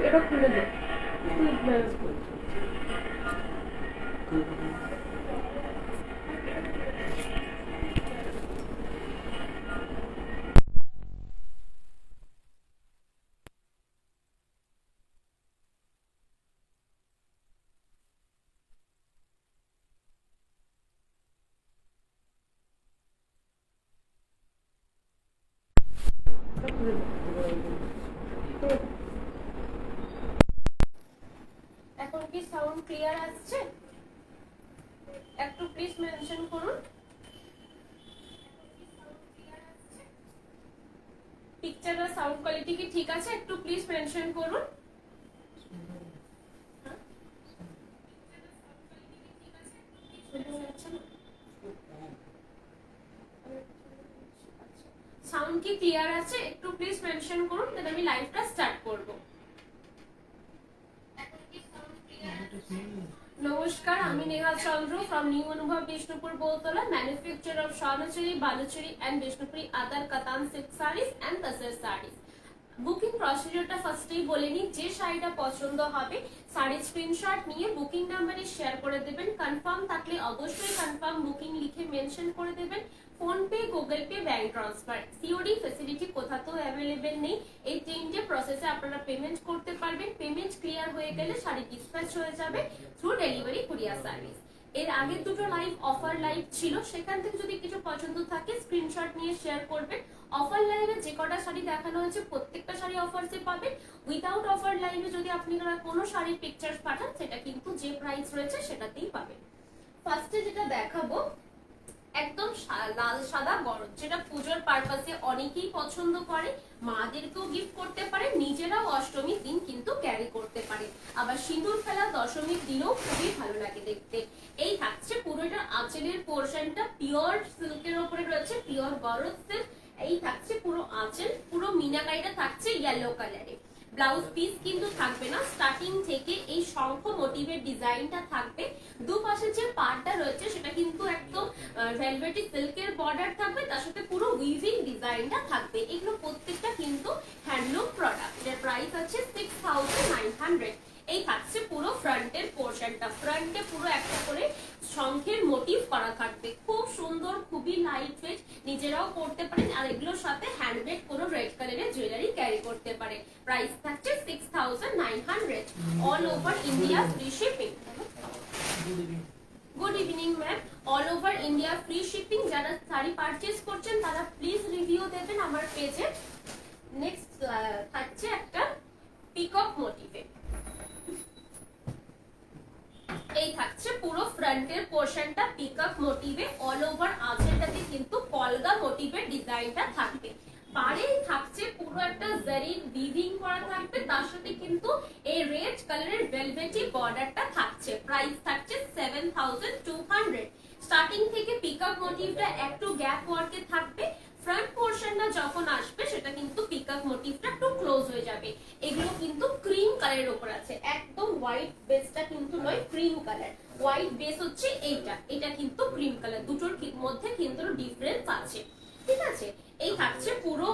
এটা খুলে দে, তুই ম্যানেজ কর। এখন কি সাউন্ড ক্লিয়ার আসছে? একটু প্লিজ মেনশন করুন। পিকচার আর সাউন্ড কোয়ালিটি কি ঠিক আছে? একটু প্লিজ মেনশন করুন। সাউন্ড কি ক্লিয়ার আছে? একটু প্লিজ মেনশন করুন, দেন আমি লাইভটা স্টার্ট করব। নমস্কার, আমি নেহা চন্দ্র from new Anubhav Bishnupur Boutala, manufacture of Swarnachuri, Baluchari and Bishnupuri other Katan silk saris and তাসের সারিজ। বুকিং প্রসিডিওরটা ফার্স্টেই বলে নিই, যে শাড়িটা পছন্দ হবে শাড়ির স্ক্রিনশট নিয়ে বুকিং নাম্বারে শেয়ার করে দেবেন। কনফার্ম থাকলে অবশ্যই কনফার্ম বুকিং লিখে মেনশন করে দেবেন। Phone pay, Google pay, bank transfer, COD facility কোথাও অ্যাভেলেবেল নেই। এই তিনটে প্রসেসে আপনারা পেমেন্ট করতে পারবেন। পেমেন্ট ক্লিয়ার হয়ে গেলে শাড়ি ডিসপ্যাচ হয়ে যাবে থ্রু ডেলিভারি কুরিয়ার সার্ভিস। এর আগে দুটো লাইভ অফার লাইভ ছিল, সেখান থেকে যদি কিছু পছন্দ থাকে স্ক্রিনশট নিয়ে শেয়ার করবেন। অফার লাইভে যে কটা শাড়ি দেখানো হয়েছে প্রত্যেকটা শাড়ি অফারসে পাবেন। উইদাউট অফার লাইভে যদি আপনারা কোনো শাড়ির পিকচার পাঠান সেটা কিন্তু যে প্রাইস রয়েছে সেটাতেই পাবেন। ফার্স্টে যেটা দেখাবো একদম লাল সাদা গরজ, যেটা পুজোর পারপাসে অনেকেই পছন্দ করে, মাদেরকেও গিফট করতে পারে, নিজেরাও অষ্টমীর দিন কিন্তু ক্যারি করতে পারে, আবার সিঁদুর খেলা দশমীর দিনও খুবই ভালো লাগে দেখতে। এই থাকছে পুরোটা আঁচলের পোর্শনটা পিওর সিল্কের উপরে রয়েছে, পিওর গরজ সিল্ক। এই থাকছে পুরো আঁচল, পুরো মিনাকারিটা থাকছে ইয়েলো কালারে। ব্লাউজ পিস কিন্তু থাকবে না, স্টার্টিং থেকে এই শঙ্খ মোটিভের ডিজাইনটা থাকবে। দুপাশে যে পাড়টা রয়েছে সেটা কিন্তু একদম ভেলভেটি সিল্কের বর্ডার থাকবে, তার সাথে পুরো উইভিং ডিজাইনটা থাকবে। এগুলো প্রত্যেকটা কিন্তু হ্যান্ডলুম প্রোডাক্ট, যার প্রাইস আছে 6900। এই থাকছে পুরো ফ্রন্টের পোর্শনটা, ফ্রন্টে পুরো একটা করে শঙ্খের মোটিভ করা থাকবে, খুব সুন্দর, খুবই লাইট ওয়েট, নিজেরাও পড়তে পারেন। আর এগুলোর সাথে হ্যান্ডমেড কোনো রেড কালারের জুয়েলারি ক্যারি করতে পারে। প্রাইস থাকছে 6900, all over India free shipping. Good evening ma'am, all over India free shipping. যারা শাড়ি পারচেজ করছেন তারা প্লিজ রিভিউ দেবেন আমার পেজে। নেক্সট থাকছে একটা পিকক মোটিভে। এই থাকছে পুরো ফ্রন্টের পোর্শনটা পিকক মোটিভে, অল ওভার আঁচলটাতে কিন্তু কলগা মোটিভের ডিজাইনটা থাকবে। পাড়েই থাকছে পুরো একটা জারির উইভিং করা থাকবে, তার সাথে কিন্তু এই রেড কালারের ভেলভেটি বর্ডারটা থাকছে। প্রাইস থাকছে 7200। স্টার্টিং থেকে পিকক মোটিভটা একটু গ্যাপ ওয়ার্কে থাকবে, ফ্রন্ট পোর্শনটা যখন আসবে সেটা কিন্তু পিকক মোটিভটা একটু ক্লোজ হয়ে যাবে। এগুলো কিন্তু ক্রিম কালারের উপর আছে, একদম হোয়াইট বেসটা কিন্তু নয়, ক্রিম কালার। হোয়াইট বেস হচ্ছে এইটা, এটা কিন্তু ক্রিম কালার, দুটোর মধ্যে কিন্তু ডিফারেন্স আছে, ঠিক আছে। এই থাকছে পুরো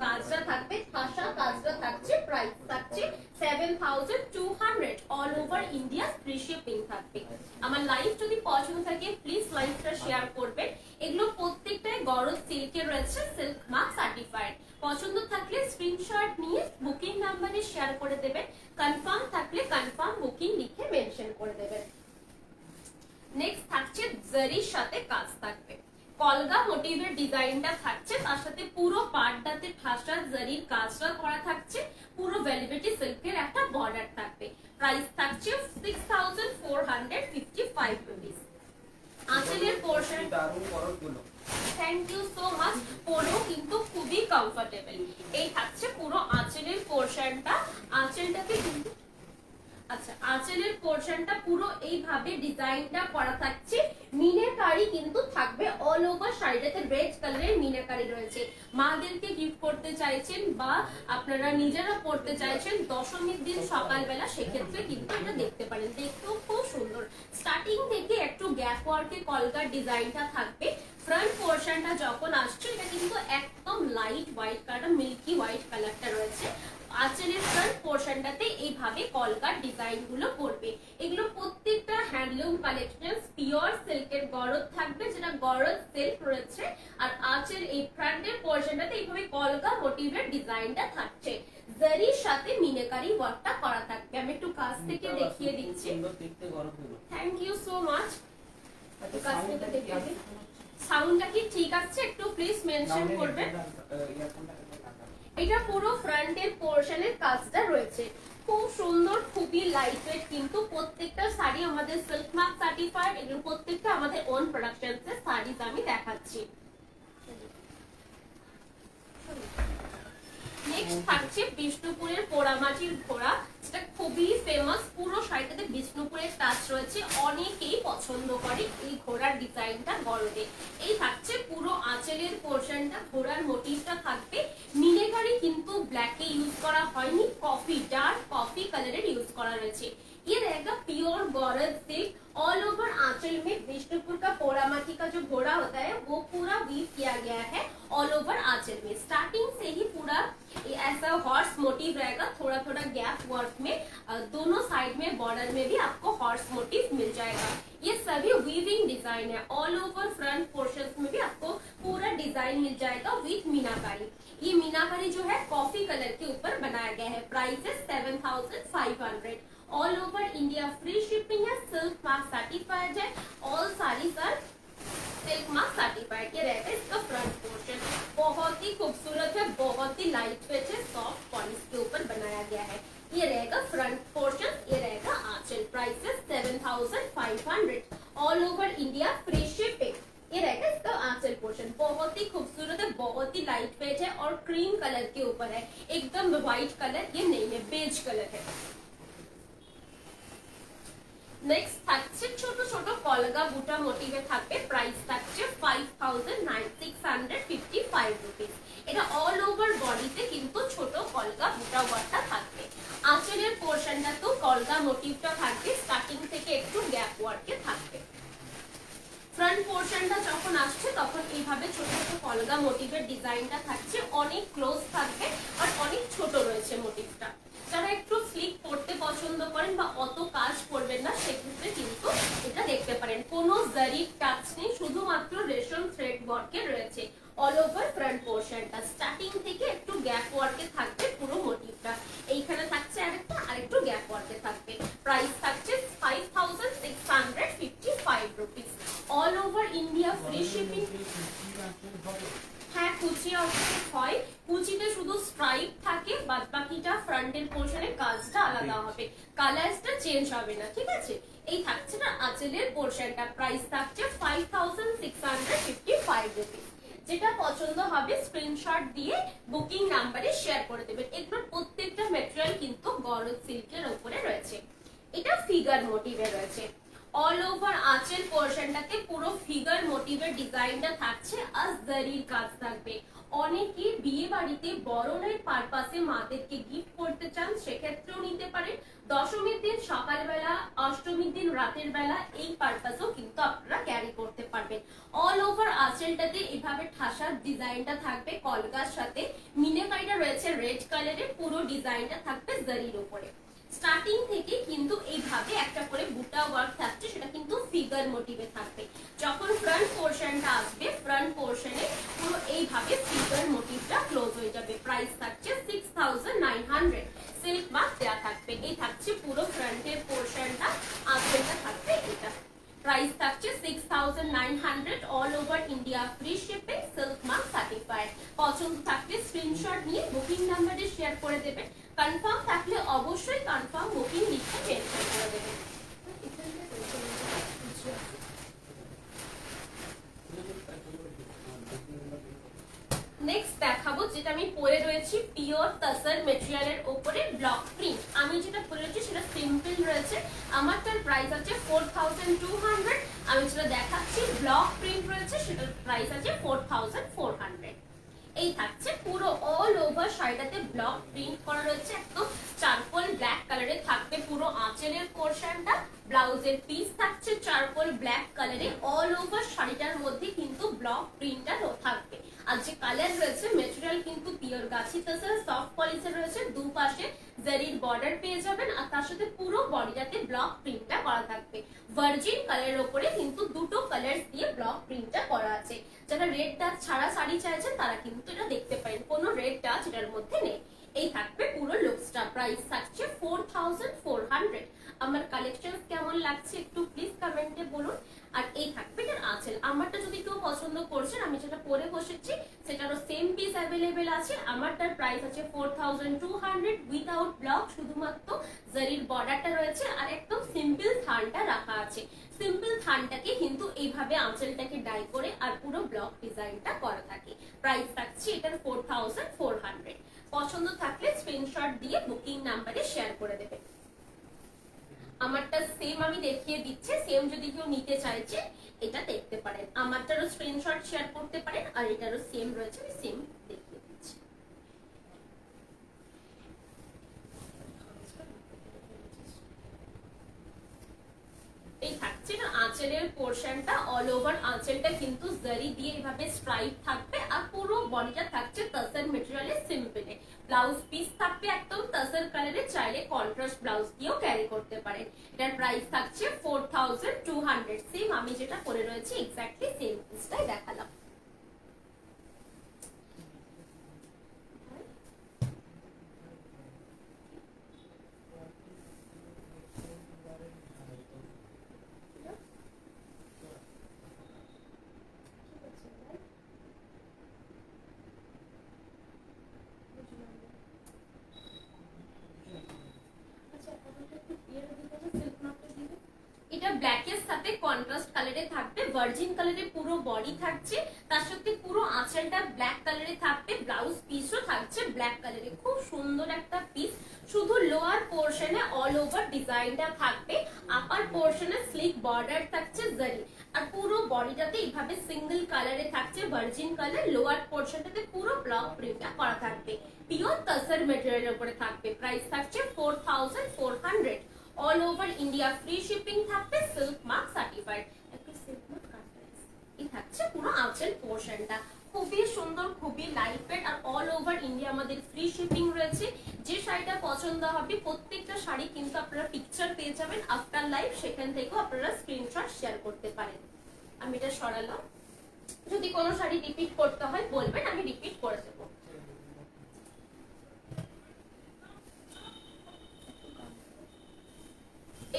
কাজটা থাকবে, ঠাসা কাজটা থাকছে। প্রাইস থাকছে 7200, all over India free shipping থাকবে। আমার লাইভ যদি পছন্দ থাকে প্লিজ লাইভটা শেয়ার করবেন। এগুলো প্রত্যেকটাই গরজ সিল্কের রয়েছে, সিল্ক মার্ক সার্টিফাইড। পছন্দ থাকলে স্ক্রিনশট নিয়ে বুকিং নাম্বারে শেয়ার করে দেবেন। কনফার্ম থাকলে কনফার্ম বুকিং লিখে মেনশন করে দেবেন। নেক্সট থাকছে জারির সাথে কাজ থাকবে, কলগা মোটিভের ডিজাইনটা থাকছে, তার সাথে পুরো পাড়টাতে ঠাসা জারির কাজটা করা থাকছে, পুরো ভেলভেটি সিল্কের একটা বর্ডার থাকবে। প্রাইস থাকছে 6455 রুপিস। আঁচলের portion, thank you so much, পরেও কিন্তু খুবই কমফোর্টেবল। এই থাকছে পুরো আঁচলের পোর্শনটা, আঁচলটাকে কিন্তু আচ্ছা আঁচলের পোর্শনটা পুরো এইভাবে ডিজাইনটা করা থাকছে। মিনাকারি কিন্তু থাকবে অল ওভার শাড়িটাতে, রেড কালারের মিনাকারি রয়েছে। মাদেরকে গিফট করতে চাইছেন বা আপনারা নিজেরা পড়তে চাইছেন দশমীর দিন সকালবেলা, সেক্ষেত্রে কিন্তু এটা দেখতে পারেন, দেখতেও খুব সুন্দর। স্টার্টিং থেকে একটু গ্যাপ ওয়ার্কে কলকার ডিজাইনটা থাকবে। ফ্রন্ট পোর্শনটা যখন আসছে এটা কিন্তু একদম light white colour, milky white কালারটা রয়েছে। আঁচলের ফ্রন্ট পোর্শনটাতে এইভাবে কলকার ডিজাইন গুলো করবে। এগুলো প্রত্যেকটা হ্যান্ডলুম কালেকশন, পিওর সিল্কের গরজ থাকবে, যেটা গরজ সিল্ক রয়েছে। আর আঁচল এই ফ্রন্টের পোর্শনটাতে এইভাবে কলকা মোটিভের ডিজাইনটা থাকছে, জারির সাথে মিনাকারি ওয়ার্কটা করা থাকবে। আমি একটু কাছ থেকে দেখিয়ে দিচ্ছি। Thank you so much. কাছ থেকে দেখিয়ে দিই। সাউন্ডটা কি ঠিক আছে? একটু প্লিজ মেনশন করবেন। এটা পুরো ফ্রন্টের পোর্শনের কাজটা রয়েছে, খুব সুন্দর, খুবই লাইট ওয়েট, কিন্তু প্রত্যেকটা শাড়ি আমাদের সিল্ক মার্ক সার্টিফাইড। এগুলো প্রত্যেকটা আমাদের ওন প্রোডাকশনস এর শাড়িজ আমি দেখাচ্ছি। নেক্সট থাকছে বিষ্ণুপুরের পোড়ামাটির ঘোড়া, যেটা খুবই ফেমাস। পুরো শাড়িটাতে বিষ্ণুপুরের টাচ রয়েছে, অনেকেই পছন্দ করে এই ঘোড়ার ডিজাইনটা গরদে। এই থাকছে পুরো আঁচলের পোর্শনটা, ঘোড়ার মোটিভটা থাকবে। মিনেকারি কিন্তু ব্ল্যাকে ইউজ করা হয়নি, কফি, ডার্ক কফি কালারের ইউজ করা রয়েছে। ये रहेगा प्योर गौरव सिल्क। ऑल ओवर आंचल में विष्णुपुर का पोड़ामाटी का जो घोड़ा होता है वो पूरा वीव किया गया है ऑल ओवर आंचल में। स्टार्टिंग से ही पूरा ऐसा हॉर्स मोटिव रहेगा, थोड़ा थोड़ा गैप वर्क में, दोनों साइड में बॉर्डर में भी आपको हॉर्स मोटिव मिल जाएगा। ये सभी वीविंग डिजाइन है। ऑल ओवर फ्रंट पोर्शन में भी आपको पूरा डिजाइन मिल जाएगा विथ मीनाकारी। ये मीनाकारी जो है कॉफी कलर के ऊपर बनाया गया है। प्राइस है 7500। All over India free shipping है, सिल्क मार्क सर्टिफाइड है। All saris are silk mark certified. ये रहेगा इसका फ्रंट पोर्शन, बहुत ही खूबसूरत है, बहुत ही लाइट वेट है, सॉफ्ट पॉलिश के ऊपर बनाया गया है। ये रहेगा फ्रंट पोर्शन, ये रहेगा आंचल। प्राइस है 7500। All over India free shipping. ये रहेगा इसका आंचल पोर्शन, बहुत ही खूबसूरत है, बहुत ही लाइट वेट है और क्रीम कलर के ऊपर है, एकदम व्हाइट कलर ये नहीं है, बेज कलर है। नेक्स्ट থাকছে ছোট ছোট কলগা বুটা মোটিভে থাকবে। প্রাইস থাকছে 5655 রুপিস। এটা অল ওভার বডিতে কিন্তু ছোট কলগা বুটা ওয়ার্কটা থাকবে। আঁচলের পোর্শনটা তো কলগা মোটিভটা থাকবে, স্টার্টিং থেকে একটু গ্যাপ ওয়ার্কে থাকবে। ফ্রন্ট পোর্শনটা যখন আসছে তখন এইভাবে ছোট ছোট কলগা মোটিভের ডিজাইনটা থাকছে, অনেক ক্লোজ থাকবে আর অনেক ছোট রয়েছে মোটিভটা। যারা একটু স্লিক পড়তে পছন্দ করেন বা অত কাজ করবেন না, সেক্ষেত্রে কিন্তু এটা দেখতে পারেন। কোনো জারির টাচ নেই, শুধুমাত্র রেশম থ্রেড ওয়ার্কে রয়েছে অল ওভার ফ্রন্ট পোর্শনটা। স্টার্টিং থেকে একটু গ্যাপ ওয়ার্কে থাকবে পুরো মোটিভটা। এইখানে থাকছে আরেকটু গ্যাপ ওয়ার্কে থাকবে। প্রাইস থাকছে 5655 rupees. All over India free shipping. হ্যাঁ, কুচি অবশ্যই হয়, কুচিতে শুধু স্ট্রাইপ থাকে, বাদ বাকিটা ফ্রন্টের পোর্শনে কাজটা আলাদা হবে, কালারসটা চেঞ্জ হবে না, ঠিক আছে। এই থাকছে না আঁচলের পোর্শনটা। প্রাইস থাকছে 5655 রুপিস। যেটা পছন্দ হবে স্ক্রিনশট দিয়ে বুকিং নাম্বারে শেয়ার করে দেবেন। এগুলোর প্রত্যেকটা ম্যাটেরিয়াল কিন্তু গরজ সিল্কের উপরে রয়েছে। এটা ফিগার মোটিভে রয়েছে। অল ওভার আঁচল পোর্শনটাতে পুরো ফিগার মোটিভের ডিজাইনটা থাকছে আর জারির কাজ থাকবে। অনেকে বিয়ে বাড়িতে বরণের পারপাসে মাদেরকে গিফট করতে চান, সেক্ষেত্রেও নিতে পারেন। দশমীর দিন সকালবেলা, অষ্টমীর দিন রাতের বেলা এই পারপাসেও কিন্তু আপনারা ক্যারি করতে পারবেন। অল ওভার আঁচলটাতে এভাবে ঠাসার ডিজাইনটা থাকবে কলকার সাথে। মিনাকারিটা রয়েছে রেড কালারের, পুরো ডিজাইনটা থাকবে জারির উপরে। স্টার্টিং থেকে কিন্তু এইভাবে একটা করে বুটা ওয়ার্ক থাকছে, সেটা কিন্তু ফিগার মোটিভে থাকবে। যখন ফ্রন্ট পোর্শনটা আসবে, ফ্রন্ট পোর্শনে পুরো এইভাবে ফিগার মোটিভটা ক্লোজ হয়ে যাবে। প্রাইস থাকছে 6900। সিল্ক মার্ক দেওয়া থাকবে। এই থাকছে পুরো ফ্রন্টের পোর্শনটা, আঁচলটা থাকবে এটা। প্রাইস থাকছে 6900। All over India free shipping, silk mark certified. পছন্দ থাকলে স্ক্রিনশট নিয়ে বুকিং নাম্বারে শেয়ার করে দেবেন। কনফার্ম থাকলে অবশ্যই কনফার্ম বুকিং লিখে মেনশন করে দেবেন। নেক্সট দেখাবো যেটা আমি পরে রয়েছি পিওর তাসার ম্যাটেরিয়ালের উপরে ব্লক প্রিন্ট। আমি যেটা পরে রয়েছি সেটা সিম্পল রয়েছে, আমারটার প্রাইস আছে 4200। আমি যেটা দেখাচ্ছি ব্লক প্রিন্ট রয়েছে, সেটার প্রাইস আছে 4400। এই থাকছে পুরো অল ওভার শাড়িটাতে ব্লক প্রিন্ট করা রয়েছে, একদম চারকোল ব্ল্যাক কালারে থাকবে পুরো আঁচলের পোর্শনটা। ব্লাউজের পিস থাকছে চারকোল ব্ল্যাক কালারে। অল ওভার শাড়িটার মধ্যে কিন্তু ব্লক প্রিন্টটা থাকবে। আর যে কালার রয়েছে মেটেরিয়াল কিন্তু পিওর গাছি তাছাড়া সফট পলিসের রয়েছে, দুপাশে জারির বর্ডার পেয়ে যাবেন আর তার সাথে পুরো বডিটাতে ব্লক প্রিন্টটা করা থাকবে। ভার্জিন কালারের উপরে কিন্তু দুটো কালার দিয়ে ব্লক প্রিন্টটা করা আছে। যারা রেড টাচ ছাড়া শাড়ি চাইছেন তারা কিন্তু এটা দেখতে পারেন, কোনো রেড টাচ এটার মধ্যে নেই। এই থাকবে পুরো লুকসটা, প্রাইস থাকছে 4400। আমার কালেকশন কেমন লাগছে একটু প্লিজ কমেন্টে বলুন। আর এই থাকবে এটার আঁচল, আমারটা যদি কেউ পছন্দ করছেন আমি যেটা পরে বসেছি সেটারও সেম পিস অ্যাভেলেবেল আছে। আমারটার প্রাইস আছে 4200 উইদাউট ব্লক, শুধুমাত্র জারির বর্ডারটা রয়েছে আর একদম সিম্পল থানটা রাখা আছে। সিম্পল থানটাকে কিন্তু এইভাবে আঁচলটাকে ডাই করে আর পুরো ব্লক ডিজাইনটা করা থাকে। প্রাইস থাকছে এটার 4400। পছন্দ থাকলে স্ক্রিনশট দিয়ে বুকিং নাম্বারে শেয়ার করে দেবেন। আমারটা সেম আমি দেখিয়ে দিচ্ছি, সেম যদি কেউ নিতে চাইছে এটা দেখতে পারেন, আমারটারও স্ক্রিনশট শেয়ার করতে পারেন আর এটারও সেম রয়েছে, আমি সেম দেখিয়ে দিচ্ছি। এই থাকছে না আঁচলের পোরশনটা, অল ওভার আঁচলটা কিন্তু জারি দিয়ে এভাবে স্ট্রাইপ থাকবে আর পুরো বডিটা থাকছে তাসার মেটেরিয়ালের সিম্পলে। ব্লাউজ পিস থাকবে একদম তাসার কালারে, চাইলে কন্ট্রাস্ট ব্লাউজ দিয়েও ক্যারি করতে পারেন। এটার প্রাইস থাকছে 4200। সেম আমি যেটা পরে রয়েছে এক্স্যাক্টলি সেম পিসটাই দেখালাম। এটা ব্ল্যাকের সাথে কন্ট্রাস্ট কালারে থাকবে, ভার্জিন কালারে পুরো বডি থাকছে, তার সাথে পুরো আঁচলটা ব্ল্যাক কালারে থাকবে, ব্লাউজ পিসও থাকছে ব্ল্যাক কালারে। খুব সুন্দর একটা পিস, শুধু লোয়ার পোরশনে অল ওভার ডিজাইনটা থাকবে, আপার পোরশনে স্লিক বর্ডার থাকছে জারি আর পুরো বডিটাতে এইভাবে সিঙ্গেল কালারে থাকছে ভার্জিন কালার, লোয়ার পোরশনটাতে পুরো ব্লক প্রিন্টটা করা থাকবে, পিওর তাসার মেটেরিয়ালের উপরে থাকবে। প্রাইস থাকছে 4400। All over India free shipping থাকবে, সিল্ক মার্ক সার্টিফাইড। একটু সিল্ক মার্ক কাটতে এই থাকছে পুরো আঁচল পোরশনটা, খুবই সুন্দর, খুবই লাইট ওয়েট আর অল ওভার ইন্ডিয়া আমাদের ফ্রি শিপিং রয়েছে। যে শাড়িটা পছন্দ হবে প্রত্যেকটা শাড়ি কিন্তু আপনারা পিকচার পেয়ে যাবেন আফটার লাইভ, সেখান থেকেও আপনারা স্ক্রিনশট শেয়ার করতে পারেন। আমি এটা সরালাম, যদি কোনো শাড়ি রিপিট করতে হয় বলবেন, আমি রিপিট করে দেবো।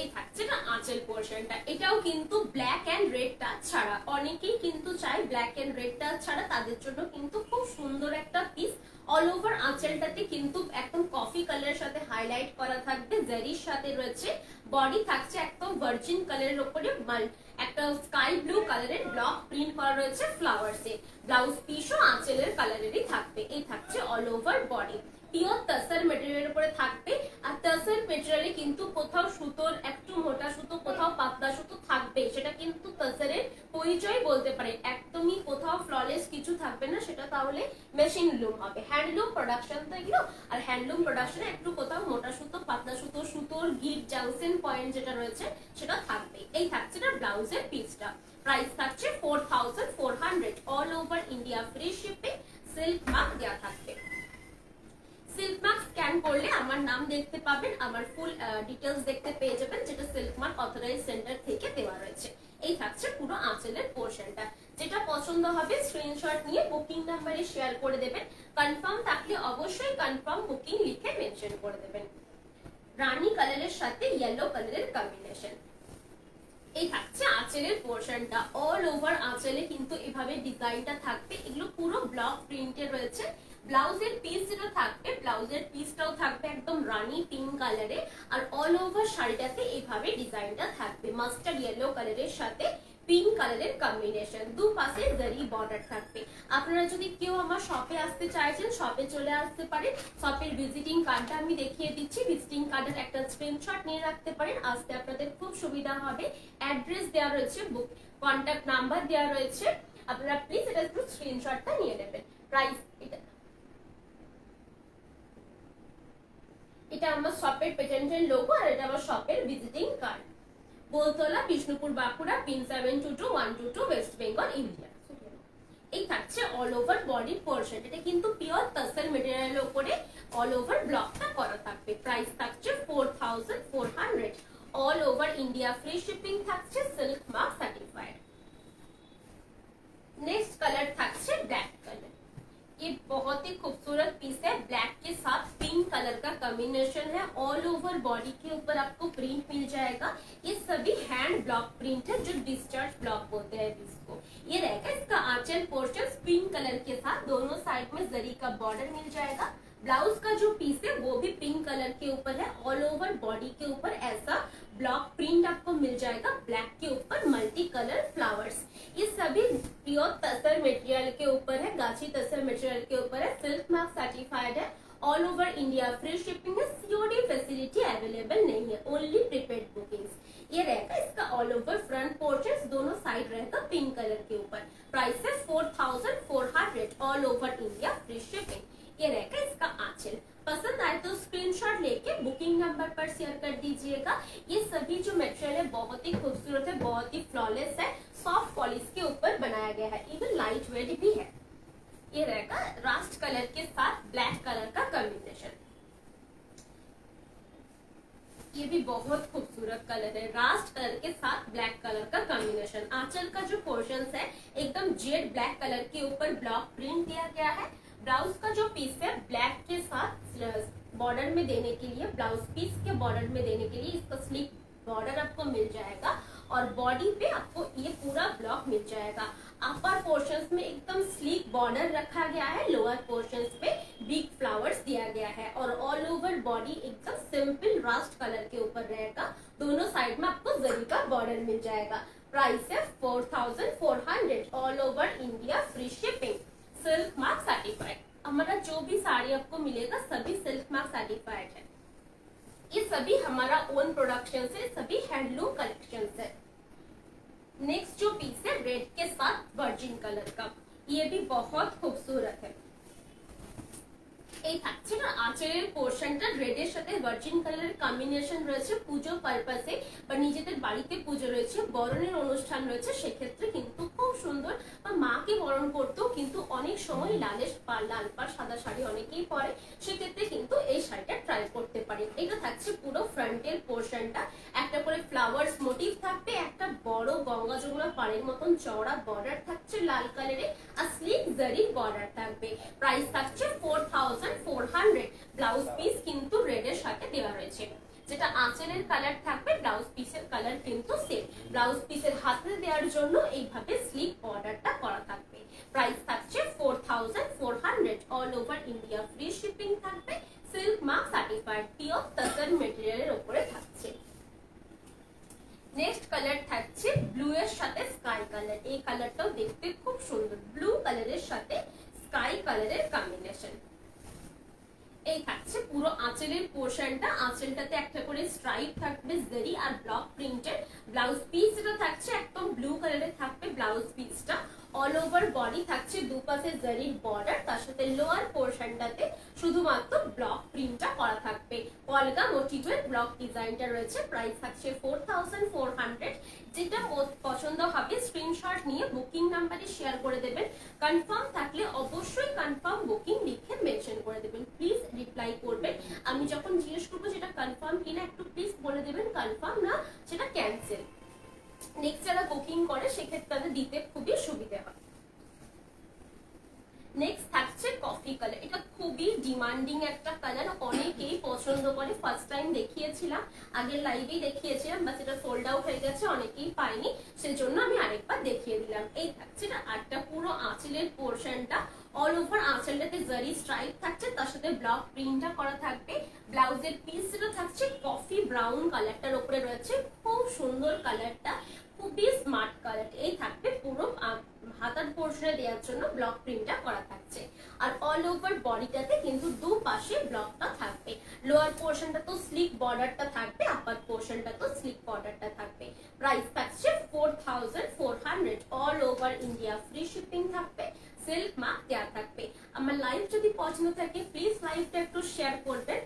এই থাকছে না আঁচল পোরশনটা, এটাও কিন্তু ব্ল্যাক এন্ড রেড টাচ ছাড়া, অনেকেই কিন্তু চায় ব্ল্যাক এন্ড রেড টাচ ছাড়া, তাদের জন্য কিন্তু খুব সুন্দর একটা পিস। অল ওভার আঁচলটাতে কিন্তু একদম কফি কালারের সাথে হাইলাইট করা থাকবে, জারির সাথে রয়েছে, বডি থাকছে একদম ভার্জিন কালারের উপরে একটা স্কাই ব্লু কালারের ব্লক প্রিন্ট করা রয়েছে ফ্লাওয়ার্সে, ব্লাউজ পিসও আঁচলের কালারেরই থাকবে। এই থাকছে অল ওভার বডি, পিওর তাসার মেটেরিয়ালের উপরে থাকবে আর তাসার মেটেরিয়ালে কিন্তু কোথাও সুতোর একটু মোটা সুতো, কোথাও পাতলা সুতো থাকবে, সেটা কিন্তু তাসারের পরিচয় বলতে পারে। একদমই কোথাও ফ্ললেস কিছু থাকবে না, সেটা তাহলে মেশিন লুম হবে, হ্যান্ডলুম প্রোডাকশন তো এগুলো। আর হ্যান্ডলুম প্রোডাকশনে একটু কোথাও মোটা সুতো, পাতলা সুতো, সুতোর গিট জাংশন পয়েন্ট যেটা রয়েছে সেটা থাকবে। এই থাকছে না ব্লাউজের পিসটা, প্রাইস থাকছে 4400। All over India free shipping, silk mark দেওয়া থাকবে। সিল্ক মার্ক স্ক্যান করলে আমার নাম দেখতে পাবেন, আমার ফুল ডিটেলস দেখতে পেয়ে যাবেন, যেটা সিল্ক মার্ক অথরাইজ সেন্টার থেকে দেওয়া রয়েছে। এই থাকছে পুরো আঁচলের পোরশনটা, যেটা পছন্দ হবে স্ক্রিনশট নিয়ে বুকিং নাম্বারে শেয়ার করে দেবেন। কনফার্ম থাকলে অবশ্যই কনফার্ম বুকিং লিখে মেনশন করে দেবেন। রানী কালারের সাথে ইয়েলো কালারের কম্বিনেশন। এই থাকছে আঁচলের পোরশনটা, অল ওভার আঁচলে কিন্তু এভাবে ডিজাইনটা থাকবে, এগুলো পুরো ব্লক প্রিন্টে রয়েছে। ব্লাউজের পিস যেটা থাকবে, ব্লাউজের পিসটাও থাকবে একদম রানী পিঙ্ক কালারে আর অল ওভার শাড়িটাতে এইভাবে ডিজাইনটা থাকবে, মাস্টার্ড ইয়েলো কালারের সাথে পিঙ্ক কালারের কম্বিনেশন, দুপাশে জারি বর্ডার থাকবে। আপনারা যদি কেউ আমার শপে আসতে চাইছেন শপে চলে আসতে পারেন, শপের ভিজিটিং কার্ডটা আমি দেখিয়ে দিচ্ছি, ভিজিটিং কার্ডের একটা স্ক্রিনশট নিয়ে রাখতে পারেন, আসতে আপনাদের খুব সুবিধা হবে। অ্যাড্রেস দেওয়া রয়েছে, বুক কন্ট্যাক্ট নাম্বার দেওয়া রয়েছে, আপনারা প্লিজ এটা একটু স্ক্রিনশটটা নিয়ে নেবেন। প্রাইস এটা আমার শপের পেটেন্টের লোগো আর এটা আমার শপের visiting card. Boltala, Bishnupur, Bankura, pin 722122, West Bengal, India. এই থাকছে থাকছে অল ওভার বডি পোর্শন, এটা কিন্তু পিওর তসর মেটেরিয়ালের উপরে অল ওভার ব্লকটা করা থাকবে। প্রাইস থাকছে 4400, all over India free shipping থাকছে, silk mark certified. Next colour থাকছে ব্ল্যাক कलर, ये बहुत ही खूबसूरत पीस है, ब्लैक के साथ पिंक कलर का कॉम्बिनेशन है। ऑल ओवर बॉडी के ऊपर आपको प्रिंट मिल जाएगा, ये सभी हैंड ब्लॉक प्रिंट है जो डिस्चार्ज ब्लॉक बोलते हैं इसको। ये रहेगा इसका आंचल पोर्शन पिंक कलर के साथ, दोनों साइड में जरी का बॉर्डर मिल जाएगा। ब्लाउज का जो पीस है वो भी पिंक कलर के ऊपर है, ऑल ओवर बॉडी के ऊपर ऐसा ब्लॉक प्रिंट आपको मिल जाएगा, ब्लैक के ऊपर मल्टी कलर फ्लावर्स। ये सभी प्योर तसर मटेरियल के ऊपर है, गाछी तसर मटेरियल के ऊपर है, सिल्क मार्क सर्टिफाइड है, all over India free shipping है, सीओडी फैसिलिटी अवेलेबल नहीं है, ओनली प्रीपेड बुकिंग्स। ये रहेगा इसका ऑल ओवर फ्रंट पोर्शन, दोनों साइड रहेगा पिंक कलर के ऊपर। प्राइस है 4400, all over India free shipping. ये रहेगा इसका आंचल। पसंद आए तो स्क्रीनशॉट लेके बुकिंग नंबर पर शेयर कर दीजिएगा। ये सभी जो मटेरियल है बहुत ही खूबसूरत है, बहुत ही फ्लॉलेस है, सॉफ्ट पॉलिश के ऊपर बनाया गया है, इवन लाइट वेट भी है। ये रहेगा रास्ट कलर के साथ ब्लैक कलर का कॉम्बिनेशन, ये भी बहुत खूबसूरत कलर है, रास्ट कलर के साथ ब्लैक कलर का कॉम्बिनेशन। आंचल का जो पोर्शन है एकदम जेड ब्लैक कलर के ऊपर ब्लॉक प्रिंट दिया गया है। ब्लाउज का जो पीस है ब्लैक के साथ बॉर्डर में देने के लिए, ब्लाउज पीस के बॉर्डर में देने के लिए इसका स्लीक बॉर्डर आपको मिल जाएगा, और बॉडी पे आपको ये पूरा ब्लॉक मिल जाएगा। अपर पोर्शंस में एकदम स्लीक बॉर्डर रखा गया है, लोअर पोर्शंस पे बिग फ्लावर्स दिया गया है, और ऑल ओवर बॉडी एकदम सिंपल रास्ट कलर के ऊपर रहेगा, दोनों साइड में आपको जरी का बॉर्डर मिल जाएगा। प्राइस है 4400, all over India free shipping, silk mark certified. हमारा जो भी साड़ी आपको मिलेगा सभी सिल्क मार्क सर्टिफाइड है, ये सभी हमारा ओन प्रोडक्शन से, सभी हैंडलूम कलेक्शन है। नेक्स्ट जो पीस है रेड के साथ वर्जिन कलर का, ये भी बहुत खूबसूरत है। এই থাকছে না আঁচলের পোর্শনটা রেডের সাথে ভার্জিন কালারের কম্বিনেশন রয়েছে, পুজো পারপাসে বা নিজেদের বাড়িতে পুজো রয়েছে, বরণের অনুষ্ঠান রয়েছে, সেক্ষেত্রে কিন্তু খুব সুন্দর, বা মাকে বরণ করতেও কিন্তু অনেক সময় লাল পাড় সাদা শাড়ি অনেকেই পরে, সেক্ষেত্রে কিন্তু এই শাড়িটা ট্রাই করতে পারেন। এটা থাকছে পুরো ফ্রন্টের পোর্শনটা, একটা করে ফ্লাওয়ার্স মোটিভ থাকবে, একটা বড় গঙ্গা যমুনা পাড়ের মতন চওড়া বর্ডার থাকছে লাল কালারে, আর স্লিক জারি বর্ডার থাকবে। প্রাইস থাকছে 4400, ব্লাউজ পিস কিন্তু রেডের সাথে দেওয়া রয়েছে, যেটা আঁচলের কালার থাকবে ব্লাউজ পিসের কালার কিন্তু সেম, ব্লাউজ পিসের হাতে দেওয়ার জন্য এইভাবে স্লিক বর্ডারটা করা থাকবে। প্রাইস থাকছে 4400, all over India free shipping থাকবে, silk mark certified, pure tussar মেটেরিয়ালের উপরে থাকছে। নেক্সট কালার থাকছে ব্লু এর সাথে স্কাই কালার, এই কালারটাও দেখতে খুব সুন্দর, ব্লু কালারের সাথে স্কাই কালারের কম্বিনেশন। এই থাকছে পুরো আঁচলের পোর্শনটা, আঁচলটাতে একটা করে স্ট্রাইপ থাকবে জরি আর ব্লক প্রিন্টের, ব্লাউজ পিসটা থাকছে একদম ব্লু কালারের থাকবে ব্লাউজ পিসটা, অল ওভার বডি থাকছে দুপাশে জরির বর্ডার, তার সাথে লোয়ার পোর্শনটাতে শুধুমাত্র ব্লক প্রিন্টটা করা থাকবে, কলগা মোটিভের ব্লক ডিজাইনটা রয়েছে। প্রাইস থাকছে 4400, যেটা পছন্দ হবে স্ক্রিনশট নিয়ে বুকিং নাম্বারে শেয়ার করে দেবেন, কনফার্ম থাকলে অবশ্যই কনফার্ম বুকিং লিখে মেনশন করে দেবেন, প্লিজ রিপ্লাই করবেন। আমি যখন জিজ্ঞেস করবো যেটা কনফার্ম কিনা একটু প্লিজ বলে দেবেন, কনফার্ম না সেটা ক্যান্সেল। নেক্সট যারা বুকিং করে সেক্ষেত্রে তাদের দিতে খুবই সুবিধা হয়। নেক্সট থাকছে কফি কালার, এটা খুবই ডিমান্ডিং একটা কালার, অনেকেই পছন্দ করে, ফার্স্ট টাইম দেখিয়েছিলাম, আগের লাইভেই দেখিয়েছিলাম, বাট এটা সোল্ড আউট হয়ে গেছে, অনেকেই পায়নি, সেজন্য আমি আরেকবার দেখিয়ে দিলাম। এই থাকছে না আটটা পুরো আঁচলের পোর্শনটা, অল ওভার আঁচলটাতে জারি স্ট্রাইপ থাকছে, তার সাথে ব্লক প্রিন্টটা করা থাকবে, ব্লাউজের পিসটা থাকছে কফি ব্রাউন কালারটার উপরে রয়েছে, খুব সুন্দর কালারটা, খুবই স্মার্ট কালার। এই থাকবে পুরো হাতার পোর্শনে দেওয়ার জন্য ব্লক প্রিন্টটা করা থাকছে, আর অল ওভার বডিটাতে কিন্তু দুপাশে ব্লকটা থাকবে, লোয়ার পোর্শনটা তো স্লিক বর্ডারটা থাকবে, আপার পোর্শনটা তো স্লিক বর্ডারটা থাকবে। প্রাইস থাকছে 4400, all over India free shipping থাকবে, সিল্ক মার্ক দেওয়া থাকবে। আমার লাইভ যদি পছন্দ থাকে প্লিজ লাইভটা একটু শেয়ার করবেন,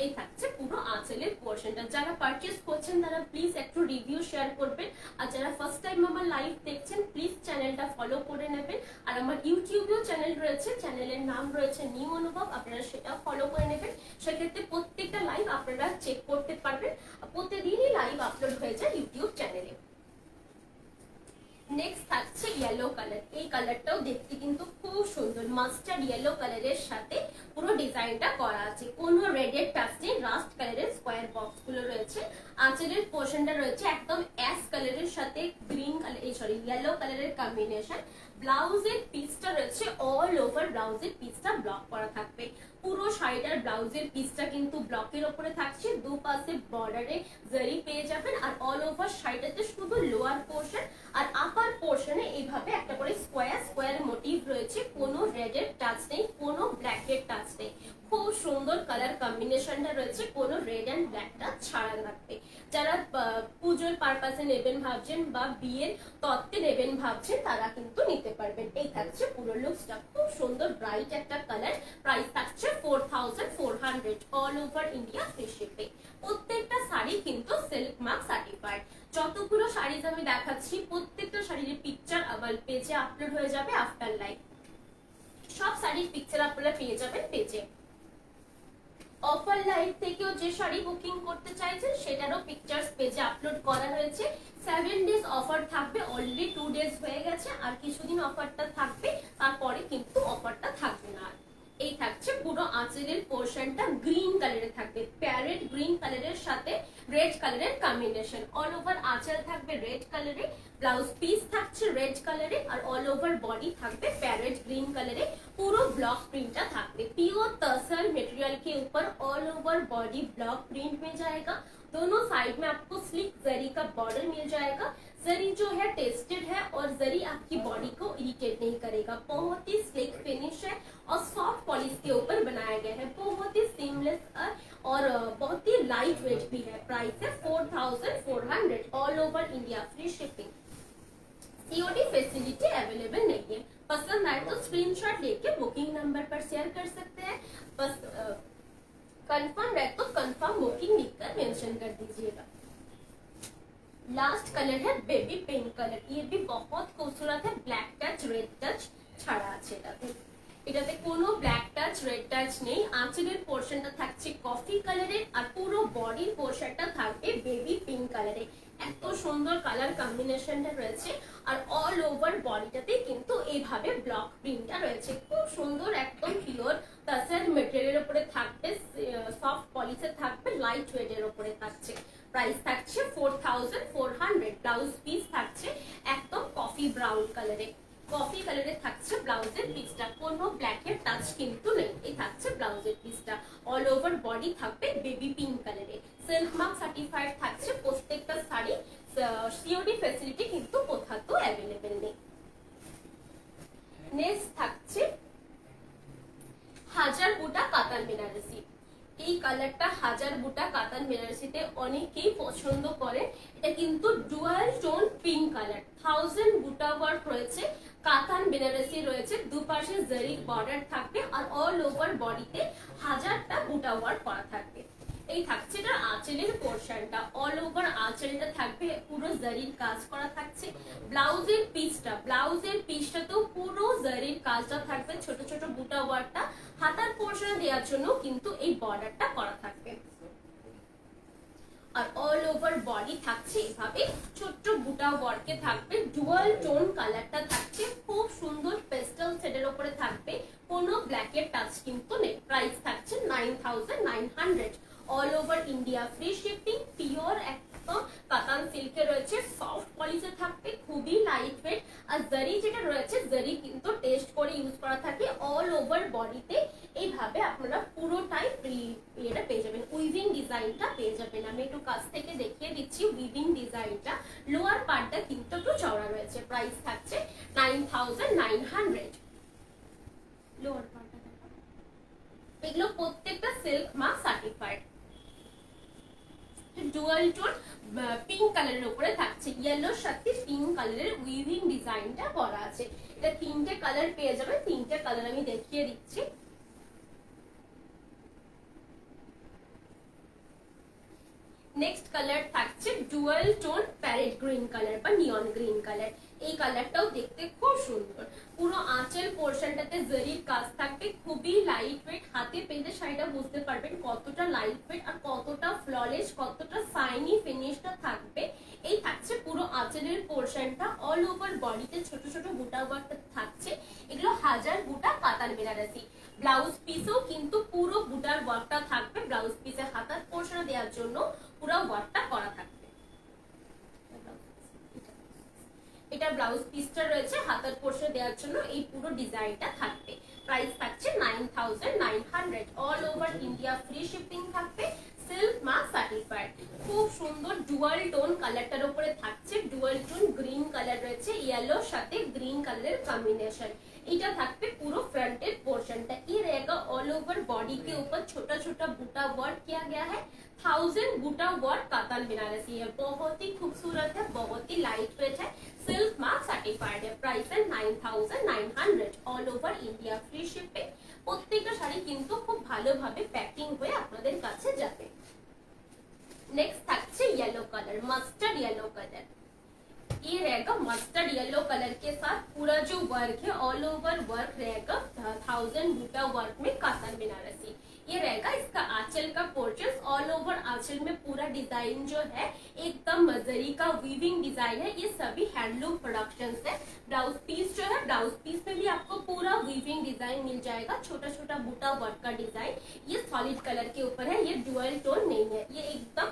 এই থাকছে পুরো আঁচলের পোর্শনটা। যারা পারচেজ করছেন তারা প্লিজ একটু রিভিউ শেয়ার করবেন, আর যারা ফার্স্ট টাইম আমার লাইভ দেখছেন প্লিজ চ্যানেলটা ফলো করে নেবেন। আর আমার ইউটিউবেও চ্যানেল রয়েছে, চ্যানেলের নাম রয়েছে নিউ অনুভব, আপনারা সেটা ফলো করে নেবেন। সেক্ষেত্রে প্রত্যেকটা লাইভ আপনারা চেক করতে পারবেন, প্রতিদিনই লাইভ আপলোড হয়ে যায় ইউটিউব চ্যানেলে। নেক্সট থাকছে ইয়েলো কালার। এই কালারটাও দেখতে কিন্তু খুব সুন্দর, মাস্টার্ড ইয়েলো কালারের সাথে পুরো ডিজাইনটা করা আছে, কোনো রেডের টাচ নেই, রাস্ট কালারের স্কোয়ার বক্স গুলো রয়েছে। আঁচলের পোর্শনটা রয়েছে একদম অ্যাশ কালারের সাথে গ্রিন কালার, ইয়েলো কালারের কম্বিনেশন। ব্লাউজের পিসটা রয়েছে অল ওভার, ব্লাউজের পিসটা ব্লক করা থাকবে। পুরো শাড়িটার ব্লাউজের পিসটা কিন্তু ব্লকের ওপরে থাকছে, দুপাশে বর্ডারে জারি পেয়ে যাবেন। আর অল ওভার শাড়িটাতে শুধু লোয়ার পোর্শন আর আপার পোর্শনে এইভাবে একটা করে স্কোয়ার স্কোয়ার মোটিভ রয়েছে, কোনো রেডের টাচ নেই, কোনো ব্ল্যাকের টাচ নেই। খুব সুন্দর কালার কম্বিনেশনটা রয়েছে, কোনো রেড অ্যান্ড ব্ল্যাকটা ছাড়া থাকবে। যারা পুজোর পারপাসে নেবেন ভাবছেন বা বিয়ের তত্ত্বে নেবেন ভাবছেন তারা কিন্তু নিতে পারবেন। এই থাকছে পুরো লুকসটা, খুব সুন্দর ব্রাইট একটা কালার। প্রাইস থাকছে 4400, all over India free shipping. প্রত্যেকটা শাড়ি কিন্তু সিল্ক মার্ক সার্টিফাইড। যতগুলো শাড়ি আমি দেখাচ্ছি প্রত্যেকটা শাড়ির পিকচার আমার পেজে আপলোড হয়ে যাবে আফটার লাইভ। সব শাড়ির পিকচার আপনারা পেয়ে যাবেন পেজে। অফার লাইভ থেকেও যে শাড়ি বুকিং করতে চাইছেন সেটারও পিকচার্স পেজে আপলোড করা হয়েছে। 7 ডেজ অফার থাকবে, অলরেডি 2 ডেজ হয়ে গেছে, আর কিছুদিন অফারটা থাকবে, তারপরে কিন্তু অফারটা থাকবে না। এই থাকছে পুরো আঁচলের পোর্শনটা গ্রিন কালারে থাকবে, প্যারেট গ্রিন কালারের সাথে রেড কালারের কম্বিনেশন। অল ওভার আঁচল থাকবে রেড কালারে, ব্লাউজ পিস থাকছে রেড কালারে, আর অল ওভার बॉडी থাকবে প্যারেट ग्रीन कलर है। पूरा ब्लॉक प्रिंट থাকবে प्योर तसर मटेरियल के ऊपर all over body block print में जाएगा। दोनों साइड में आपको स्लिक जरी का बॉर्डर मिल जाएगा। जरी जो है टेस्टेड है और जरी आपकी बॉडी को इरिटेट नहीं करेगा। बहुत ही स्लिक फिनिश है और सॉफ्ट पॉलिश के ऊपर बनाया गया है, बहुत ही सीमलेस और बहुत ही लाइट वेट भी है। प्राइस है 4400, all over India free shipping. COD facility available नहीं है। पसंद आए तो स्क्रीनशॉट लेके बुकिंग नंबर पर शेयर कर सकते हैं। बस कंफर्म है तो कंफर्म बुकिंग लिखकर मेंशन कर दीजिएगा। लास्ट कलर है बेबी पिंक कलर, ये भी बहुत खूबसूरत है। ब्लैक टच रेड टच ছাড়া আছে এটাতে কোনো ব্ল্যাক টাচ রেড টাচ নেই। আঁচলের পোর্শনটা থাকছে কফি কালারের আর পুরো বডির পোর্শনটা থাকবে বেবি পিঙ্ক কালারে। এত সুন্দর কালার কম্বিনেশনটা রয়েছে আর অল ওভার বডিটাতে কিন্তু এইভাবে ব্লক প্রিন্টটা রয়েছে। খুব সুন্দর একদম পিওর তাসার মেটেরিয়ালের উপরে থাকবে, সফট পলিশে থাকবে, লাইট ওয়েটের উপরে থাকছে। প্রাইস থাকছে 4400। ব্লাউজ পিস থাকছে একদম কফি ব্রাউন কালারে, কফি কালারে থাকছে ব্লাউজের পিসটা, কোনো ব্ল্যাকের টাচ কিন্তু নেই। এই থাকছে ব্লাউজের পিসটা, অল ওভার বডি থাকবে বেবি পিঙ্ক কালারে। সিল্ক মার্ক সার্টিফাইড থাকছে প্রত্যেকটা শাড়ি। সিওডি ফ্যাসিলিটি কিন্তু কোথাও তো অ্যাভেলেবেল নেই। নেক্সট থাকছে হাজার বুটা কাতান বেনারসি। এই কালারটা হাজার বুটা কাতান বেনারসিতে অনেকেই পছন্দ করে। এটা কিন্তু ডুয়াল টোন পিঙ্ক কালার, 1000 বুটা ওয়ার্ক রয়েছে, কাতান বেনারসি রয়েছে, দুপাশে জারি বর্ডার থাকবে আর অল ওভার বডিতে 1000টা বুটা ওয়ার্ক করা থাকবে। এই থাকছে এটা আঁচলের পোর্শনটা, অল ওভার আঁচলটা থাকবে পুরো জারির কাজ করা থাকছে। ব্লাউজের পিসটা তো পুরো জারির কাজটা থাকবে, ছোট ছোট বুটা ওয়ার্কটা হাতার পোর্শনে দেওয়ার জন্য কিন্তু এই বর্ডারটা করা থাকবে। আর অল ওভার বডি থাকছে এভাবে ছোট্ট বুটা ওয়ার্কে থাকবে। ডুয়াল টোন কালারটা থাকছে, খুব সুন্দর পেস্টেল শেডের উপরে থাকবে, কোনো ব্ল্যাকের টাচ কিন্তু নেই। প্রাইস থাকছে 9900, all over India free shipping. Pure একদম কাতান সিল্কে রয়েছে, সফট পলিশে থাকবে, খুবই লাইট ওয়েট। আর জারি যেটা রয়েছে জারি কিন্তু টেস্ট করে ইউজ করা থাকে। অল ওভার বডিতে এইভাবে আপনারা পুরোটাই এটা পেয়ে যাবেন, উইভিং ডিজাইনটা পেয়ে যাবেন। আমি একটু কাছ থেকে দেখিয়ে দিচ্ছি উইভিং ডিজাইনটা। লোয়ার পার্টটা কিন্তু একটু চওড়া রয়েছে। প্রাইস থাকছে 9900। লোয়ার পার্টটা এগুলো প্রত্যেকটা silk mark certified. Dual tone pink কালারের উপরে থাকছে, ইয়েলোর সাথে পিঙ্ক কালারের উইভিং ডিজাইনটা করা আছে। এটা তিনটে কালার পেয়ে যাবে, তিনটে কালার আমি দেখিয়ে দিচ্ছি। নেক্সট কালার থাকছে dual tone parrot green colour বা নিয়ন গ্রিন কালার। এই কালারটাও দেখতে খুব সুন্দর। পুরো আঁচল পোর্শনটাতে জরির কাজ থাকবে, খুবই লাইট ওয়েট। হাতে পেলে শাড়িটা বুঝতে পারবেন কতটা লাইট ওয়েট আর কতটা ফ্ললেস, কতটা শাইনি ফিনিশটা থাকবে। এই থাকছে পুরো আঁচলের পোর্শনটা। অল ওভার বডিতে ছোট ছোট বুটা ওয়ার্ক থাকছে, এগুলো হাজার বুটা কাতান বেনারসি। ব্লাউজ পিসেও কিন্তু পুরো বুটার ওয়ার্কটা থাকবে, ব্লাউজ পিসে হাতার পোর্শন দেওয়ার জন্য পুরো ওয়ার্কটা করা থাকবে। এটা ব্লাউজ পিসটা রয়েছে, হাতার পোর্শন দেওয়ার জন্য এই পুরো ডিজাইনটা থাকবে। প্রাইস থাকছে 9900। All over India free shipping থাকবে, সিল্ক মার্ক সার্টিফাইড। খুব সুন্দর ডুয়াল টোন কালারটার উপরে থাকছে, ডুয়াল টোন গ্রিন কালার রয়েছে, ইয়েলোর সাথে গ্রিন কালারের কম্বিনেशन। এটা থাকবে পুরো फ्रंटेड पोर्शनটা। ये रहेगा ऑल ओवर बॉडी के ऊपर छोटा छोटा बूटा वर्क किया गया है। 1000 बूटा वर्क कातान बनारसी है, बहुत ही खूबसूरत है, बहुत ही लाइट वेट है, सिल्क मार्क सर्टिफाइड है। प्राइस है 9900। All over India free shipping. প্রত্যেকটা শাড়ি কিন্তু খুব ভালোভাবে প্যাকিং হয়ে আপনাদের কাছে যাবে। नेक्स्ट থাকছে yellow colour, mustard yellow colour. ये रहेगा मस्टर्ड येलो कलर के साथ पूरा जो वर्क है ऑल ओवर वर्क रहेगा 1000 बूटा वर्क में कातान बनारसी। ये रहेगा इसका आंचल का पोर्शन। ऑल ओवर आंचल में पूरा डिजाइन जो है एकदम जरी का वीविंग डिजाइन है, ये सभी हैंडलूम प्रोडक्शंस है। ब्लाउज पीस जो है, ब्लाउज पीस में भी आपको पूरा वीविंग डिजाइन मिल जाएगा, छोटा छोटा बूटा वर्क का डिजाइन। ये सॉलिड कलर के ऊपर है, ये डुअल टोन नहीं है, ये एकदम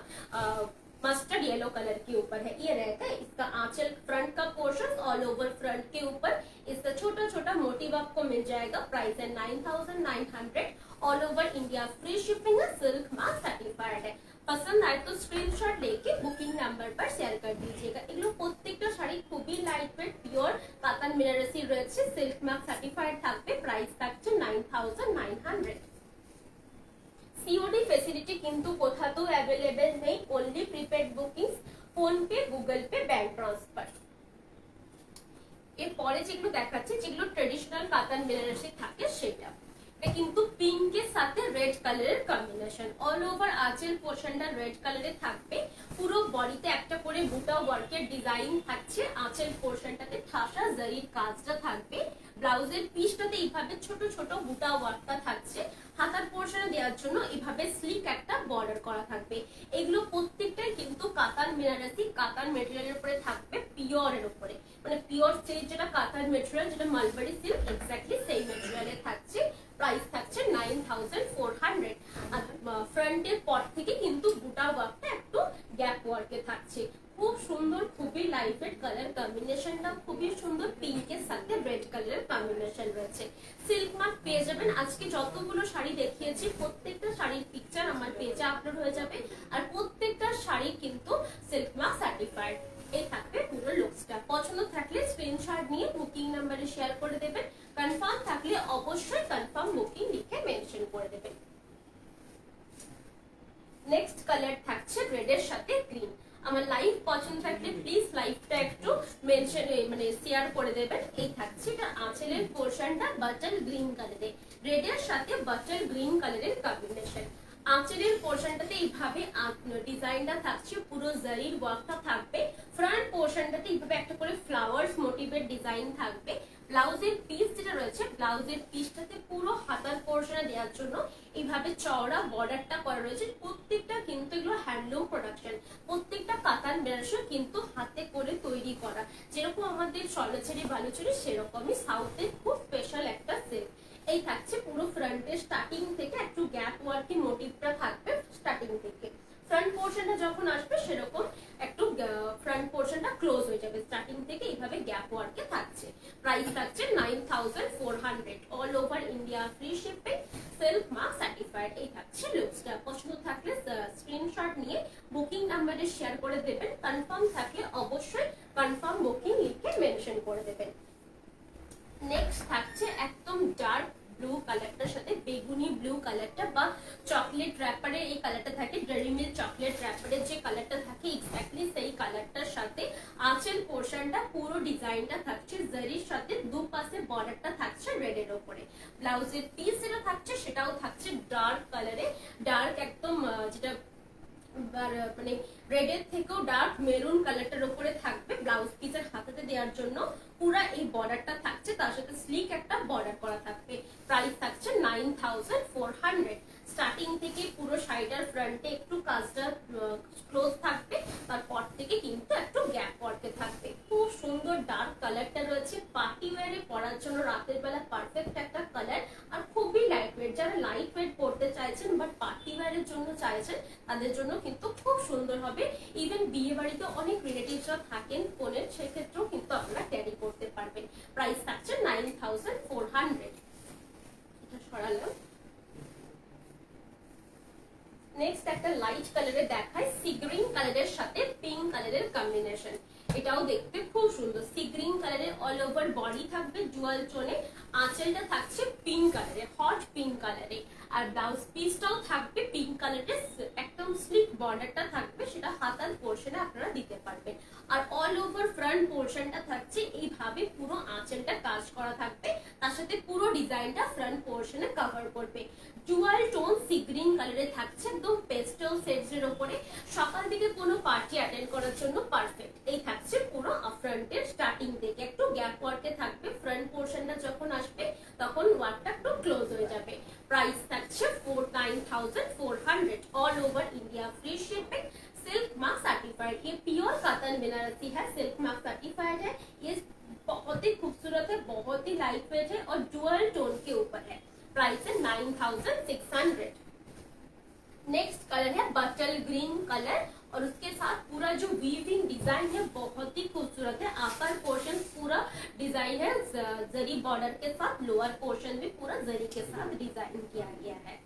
मस्टर्ड येलो कलर के ऊपर है। ये रहेगा इसका आंचल फ्रंट का पोर्शन, ऑल ओवर फ्रंट के ऊपर इसका छोटा छोटा मोटिव आपको मिल जाएगा। प्राइस है 9900। All over India free shipping है, सिल्क मार्क सर्टिफाइड है। पसंद आए तो स्क्रीनशॉट लेके बुकिंग नंबर पर शेयर कर दीजिएगा। এগুলো প্রত্যেকটা শাড়ি খুবই লাইট ওয়েট, পিওর কাতান বেনারসি রয়েছে, সিল্ক মার্ক সার্টিফাইড থাকবে। প্রাইস থাকছে 9900। सीओडी फैसिलिटी কিন্তু কোথাও अवेलेबल নেই, ओनली प्रीपेड बुकिंग्स, फोन पे, गूगल पे, बैंक ट्रांसफार। এরপরে যেগুলো দেখাচ্ছি, যেগুলো ট্রেডিশনাল কাতান বেনারসি থাকে সেটা। এটা কিন্তু পিঙ্কের সাথে রেড কালারের কম্বিনেশন। অল ওভার আঁচল পোর্শনটা রেড কালারে থাকবে, পুরো বডিতে একটা করে বুটা ওয়ার্কের ডিজাইন থাকছে, আঁচল পোর্শনটাতে ঠাসা জরির কাজটা থাকবে, ব্লাউজের পিসটাতে এইভাবে ছোট ছোট বুটা ওয়ার্কটা থাকছে, হাতার পোর্শনে দেওয়ার জন্য এইভাবে স্লিক একটা বর্ডার করা থাকবে। এগুলো প্রত্যেকটাই কিন্তু কাতান বেনারসি, কাতান মেটেরিয়ালের উপরে থাকবে, পিওরের উপরে, মানে পিওর সেই যেটা কাতান মেটেরিয়াল, যেটা মালবারি সিল্ক, এক্স্যাক্টলি সেই মেটেরিয়ালে থাকছে। প্রাইস থাকছে 9400। আর ফ্রন্টের পর থেকে কিন্তু বুটা ওয়ার্কটা একটু গ্যাপ ওয়ার্কে থাকছে। খুব সুন্দর, খুবই লাইট ওয়েট, কালার কম্বিনেশনটা খুবই সুন্দর, পিঙ্কের সাথে রেড কালারের কম্বিনেশন রয়েছে। সিল্ক মার্ক পেয়ে যাবেন। আজকে যতগুলো শাড়ি দেখিয়েছি প্রত্যেকটা শাড়ির পিকচার আমার পেজে আপলোড হয়ে যাবে, আর প্রত্যেকটা শাড়ি কিন্তু সিল্ক মার্ক সার্টিফাইড। এই থাকবে পুরো লুকসটা। পছন্দ থাকলে স্ক্রিনশট নিয়ে বুকিং নাম্বারে শেয়ার করে দেবেন, কনফার্ম থাকলে অবশ্যই কনফার্ম বুকিং লিখে মেনশন করে দেবেন। নেক্সট কালার থাকছে রেডের সাথে গ্রিন। আমার লাইভ পছন্দ থাকলে প্লিজ লাইভটা একটু মেনশন মানে শেয়ার করে দেবেন। এই থাকছে এটা আঁচলের পোর্শনটা বাটার গ্রিন কালারে, রেডের সাথে বাটার গ্রিন কালারের কম্বিনেশন। আঁচলের পোর্শনটাতে এইভাবে ডিজাইনটা থাকছে, পুরো জরির ওয়ার্কটা থাকবে, ফ্রন্ট পোর্শনটাতে এইভাবে একটা করে ফ্লাওয়ার্স মোটিভের ডিজাইন থাকবে। ব্লাউজের পিস যেটা রয়েছে, ব্লাউজের পিসটাতে পুরো হাতার পোর্শনে দেওয়ার জন্য এইভাবে চওড়া বর্ডারটা করা রয়েছে। প্রত্যেকটা কিন্তু এগুলো হ্যান্ডলুম প্রোডাকশন, প্রত্যেকটা কাতান বেনারসি কিন্তু হাতে করে তৈরি করা, যেরকম আমাদের সলচেরি বালুচেরি সেরকমই সাউথের খুব স্পেশাল একটা সিল্ক। এই থাকছে পুরো ফ্রন্টের স্টার্টিং থেকে একটু গ্যাপ ওয়ার্কি মোটিভটা থাকবে স্টার্টিং থেকে, ফ্রন্ট পোর্শনটা যখন আসবে সেরকম একটু ফ্রন্ট পোর্শনটা ক্লোজ হয়ে যাবে, স্টার্টিং থেকে এইভাবে গ্যাপ ওয়ার্কে থাকছে। প্রাইস থাকছে 9400। All over India free shipping, silk mark certified. এই থাকছে লুকসটা। পছন্দ থাকলে স্ক্রিনশট নিয়ে বুকিং নাম্বারে শেয়ার করে দেবেন, কনফার্ম থাকলে অবশ্যই কনফার্ম বুকিং লিখে মেনশন করে দেবেন। নেক্সট থাকছে একদম ডার্ক ব্লু কালারটার সাথে বেগুনি ব্লু কালারটা বা চকলেট র্যাপারে এই কালারটা থাকে, ডেয়ারি মিল্ক চকলেট র্যাপারের যে কালারটা থাকে এক্স্যাক্টলি সেই কালারটার সাথে আঁচল পোর্শনটা পুরো ডিজাইনটা থাকছে জরির সাথে, দুপাশে বর্ডারটা থাকছে রেডের উপরে। ব্লাউজের পিস যেটা থাকছে সেটাও থাকছে ডার্ক কালারে, ডার্ক একদম যেটা মানে রেডের থেকেও ডার্ক মেরুন কালারটার উপরে থাকবে। ব্লাউজ পিসের হাতাতে দেওয়ার জন্য পুরো এই বর্ডারটা থাকছে, তার সাথে স্লিক একটা বর্ডার করা থাকবে। প্রাইস থাকছে 9400। স্টার্টিং থেকে পুরো শাড়িটার ফ্রন্টে একটু কাজটা ক্লোজ থাকবে, তারপর থেকে কিন্তু একটু গ্যাপ ওয়ার্কে থাকবে। খুব সুন্দর ডার্ক কালারটা রয়েছে, পার্টি ওয়্যারে পরার জন্য রাতের বেলা পারফেক্ট একটা কালার। আর খুবই লাইট ওয়েট, যারা লাইট ওয়েট পরতে চাইছেন বাট পার্টি ওয়্যারের জন্য চাইছেন তাদের জন্য কিন্তু খুব সুন্দর হবে। ইভেন বিয়ে বাড়িতে অনেক রিলেটিভসরা থাকেন ফোনের, সেক্ষেত্রেও কিন্তু আপনারা ক্যারি করতে পারবেন। প্রাইস থাকছে 9400। এটা সরালাম। নেক্সট একটা লাইট কালারের দেখায়, সি গ্রিন কালারের সাথে পিঙ্ক কালারের কম্বিনেশন। এটাও দেখতে খুব সুন্দর, সি গ্রিন কালারের অল ওভার বডি থাকবে ডুয়াল টোনে, আঁচলটা থাকছে পিঙ্ক কালারে, হট পিঙ্ক কালারে, আর ব্লাউজ পিসটাও থাকবে পিঙ্ক কালারের, একদম স্লিক বর্ডারটা থাকবে, সেটা হাতার পোর্শনে আপনারা দিতে পারবেন। আর অল ওভার ফ্রন্ট পোর্শনটা থাকছে এইভাবে, পুরো আঁচলটা কাজ করা থাকবে, তার সাথে পুরো ডিজাইনটা ফ্রন্ট পোর্শনে কভার করবে। ডুয়াল টোন সি গ্রিন কালারে থাকছে, একদম পেস্টেল শেডস এর উপরে, সকাল থেকে কোনো পার্টি অ্যাটেন্ড করার জন্য পারফেক্ট। এই থাকছে পুরো ফ্রন্টের স্টার্টিং থেকে একটু গ্যাপ ওয়ার্কে থাকবে, ফ্রন্ট পোর্শনটা যখন আসবে তখন ওয়ার্কটা একটু ক্লোজ হয়ে যাবে। প্রাইস থাকছে 9400। All over India free shipping, silk mark certified. ये प्योर कॉटन बनारसी है, सिल्क मार्क सर्टिफाइड है। ये बहुत ही खूबसूरत है, बहुत ही लाइट वेट है और डुअल टोन के ऊपर है। प्राइस है 9600। नेक्स्ट कलर है बटल ग्रीन कलर, और उसके साथ पूरा जो वीविंग डिजाइन है बहुत ही खूबसूरत है। अपर पोर्शन पूरा डिजाइन है जरी बॉर्डर के साथ, लोअर पोर्शन भी पूरा जरी के साथ डिजाइन किया गया है।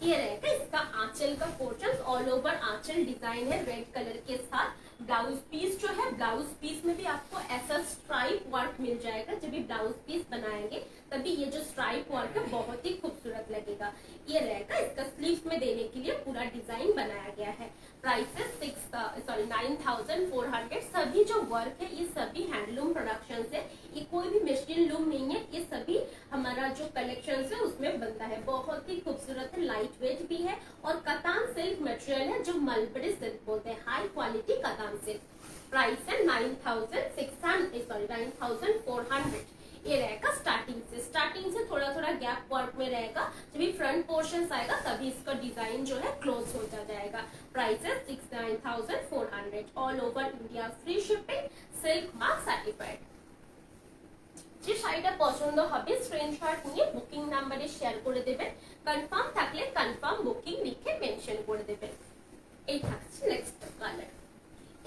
ये रहेगा इसका आंचल का पोर्शन, ऑल ओवर आंचल डिजाइन है रेड कलर के साथ। ब्लाउज पीस जो है, ब्लाउज पीस में भी आपको ऐसा स्ट्राइप वर्क मिल जाएगा। जब भी ब्लाउज पीस बनाएंगे तभी ये जो स्ट्राइप वर्क है बहुत ही खूबसूरत लगेगा। ये रहेगा इसका स्लीव में देने के लिए पूरा डिजाइन बनाया गया है। प्राइस है 9400। सभी जो वर्क है ये सभी हैंडलूम प्रोडक्शन है, ये कोई भी मशीन लूम नहीं है, ये सभी हमारा जो कलेक्शन है उसमें बनता है। बहुत ही खूबसूरत है, लाइट वेट भी है और कतान सिल्क मटेरियल है, जो मलबरी सिल्क बोलते हैं, हाई क्वालिटी कतान सिल्क। प्राइस है 9400। ये रहेगा स्टार्टिंग से थोड़ा थोड़ा गैप वर्क में रहेगा। जब भी फ्रंट पोर्शन आएगा तभी इसका डिजाइन जो है क्लोज हो जाएगा। प्राइस है 69,400। All over India free shipping, silk mark certified. যে শাড়িটা পছন্দ হবে স্ক্রিনশট নিয়ে বুকিং নাম্বারে শেয়ার করে দেবেন, কনফার্ম থাকলে কনফার্ম বুকিং লিখে মেনশন করে দেবেন। এই থাকছে নেক্সট কালার,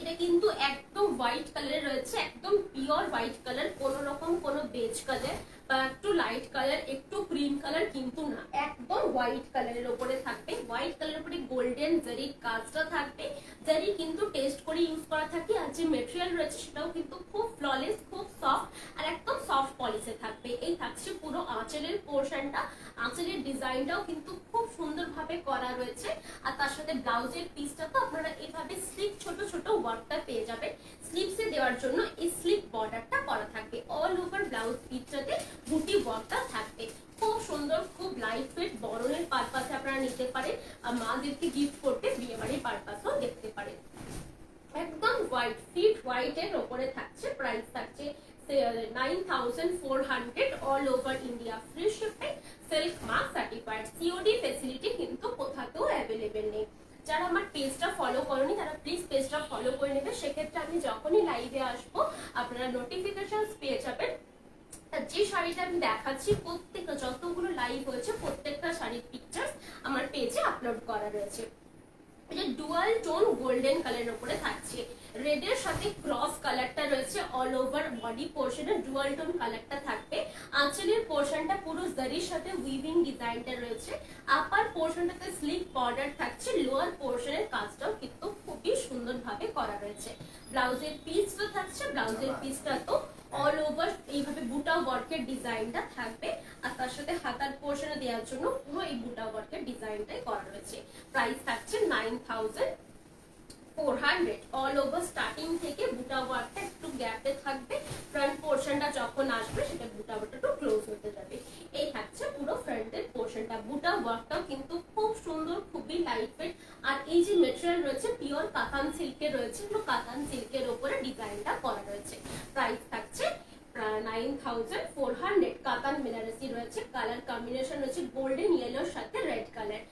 এটা কিন্তু একদম হোয়াইট কালারে রয়েছে, একদম পিওর হোয়াইট কালার, কোনো রকম কোনো বেজ কালার বা একটু লাইট কালার একটু ক্রিম কালার কিন্তু না, একদম হোয়াইট কালারের উপরে থাকবে। হোয়াইট কালারের উপরে গোল্ডেন জারির কাজটা থাকবে, জারি কিন্তু টেস্ট করে ইউজ করা থাকে, আর যে মেটেরিয়াল রয়েছে সেটাও কিন্তু খুব ফ্ললেস, খুব সফট আর একদম সফট পলিশে থাকবে। এই থাকছে পুরো আঁচলের পোর্শনটা, আঁচলের ডিজাইনটাও কিন্তু খুব সুন্দরভাবে করা রয়েছে। আর তার সাথে ব্লাউজের পিসটা তো আপনারা এভাবে স্লিপ ছোট ছোট ওয়ার্কটা পেয়ে যাবেন। স্লিপসে দেওয়ার জন্য এই স্লিপ বর্ডারটা করা থাকবে, অল ওভার ব্লাউজ পিসটাতে বুটি ওয়ার্কটা থাকবে। খুব সুন্দর, খুব লাইট ওয়েট, বরণের পারপাসে আপনারা নিতে পারেন, আর মাদেরকে গিফট করতে বিয়ে বাড়ির পারপাসও দেখতে পারেন। একদম হোয়াইট, ফিট হোয়াইট এর উপরে থাকছে। প্রাইস থাকছে 9400। All over India free shipping, silk mark certified. COD facility কিন্তু কোথাও অ্যাভেলেবেল নেই। যারা আমার পেজটা ফলো করেনি তারা প্লিজ পেজটা ফলো করে নেবে, সেক্ষেত্রে আমি যখনই লাইভে আসবো আপনারা নোটিফিকেশন পেয়ে যাবেন। যে শাড়িটা আমি দেখাচ্ছি প্রত্যেকটা যতগুলো লাইভ হয়েছে প্রত্যেকটা শাড়ির পিকচার্স আমার পেজে আপলোড করা রয়েছে। এটা ডুয়াল টোন গোল্ডেন কালারের উপরে থাকছে, রেডের সাথে ক্রস কালারটা রয়েছে, অল ওভার বডি পোর্শনে ডুয়াল টোন কালারটা থাকবে। আঁচলের পোর্শনটা পুরো জারির সাথে উইভিং ডিজাইনটা রয়েছে, আপার পোর্শনটাতে স্লিক বর্ডার থাকছে, লোয়ার পোর্শনের কাজটাও কিন্তু খুবই সুন্দরভাবে করা রয়েছে। ব্লাউজের পিসটা থাকছে, ব্লাউজের পিসটা তো অল ওভার এইভাবে বুটা ওয়ার্কের ডিজাইনটা থাকবে, আর তার সাথে হাতার পোর্শনে দেওয়ার জন্য পুরো এই বুটা ওয়ার্কের ডিজাইনটাই করা রয়েছে। প্রাইস থাকছে 9400। অল ওভার স্টার্টিং থেকে বুটা ওয়ার্কটা একটু গ্যাপে থাকবে, ফ্রন্ট পোর্শনটা যখন আসবে সেটা বুটা ওয়ার্কটা একটু ক্লোজ হতে যাবে। এই থাকছে পুরো ফ্রন্টের পোর্শনটা, বুটা ওয়ার্কটাও কিন্তু খুব সুন্দর, খুবই লাইট ওয়েট। আর এই যে মেটেরিয়াল রয়েছে পিওর কাতান সিল্কের রয়েছে, পুরো কাতান সিল্কের উপরে ডিজাইনটা করা রয়েছে। প্রাইস থাকছে 9400। কাতান বেনারসি রয়েছে, কালার কম্বিনেশন রয়েছে গোল্ডেন ইয়েলোর সাথে রেড কালার।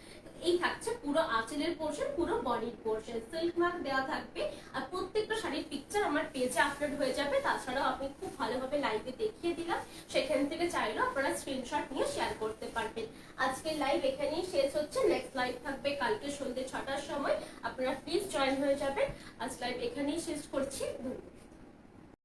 এই থাকছে পুরো আঁচলের পোর্শন, পুরো বডির পোর্শন, সিল্ক মার্ক দেওয়া থাকবে। আর প্রত্যেকটা শাড়ির পিকচার আমার পেজে আপলোড হয়ে যাবে। তাছাড়াও আমি খুব ভালোভাবে লাইভে দেখিয়ে দিলাম, সেখান থেকে চাইলেও আপনারা স্ক্রিনশট নিয়ে শেয়ার করতে পারবেন। আজকের লাইভ এখানেই শেষ হচ্ছে, নেক্সট লাইভ থাকবে কালকে সন্ধ্যে 6টার সময়, আপনারা প্লিজ জয়েন হয়ে যাবেন। আজ লাইভ এখানেই শেষ করছি, ধন্যবাদ।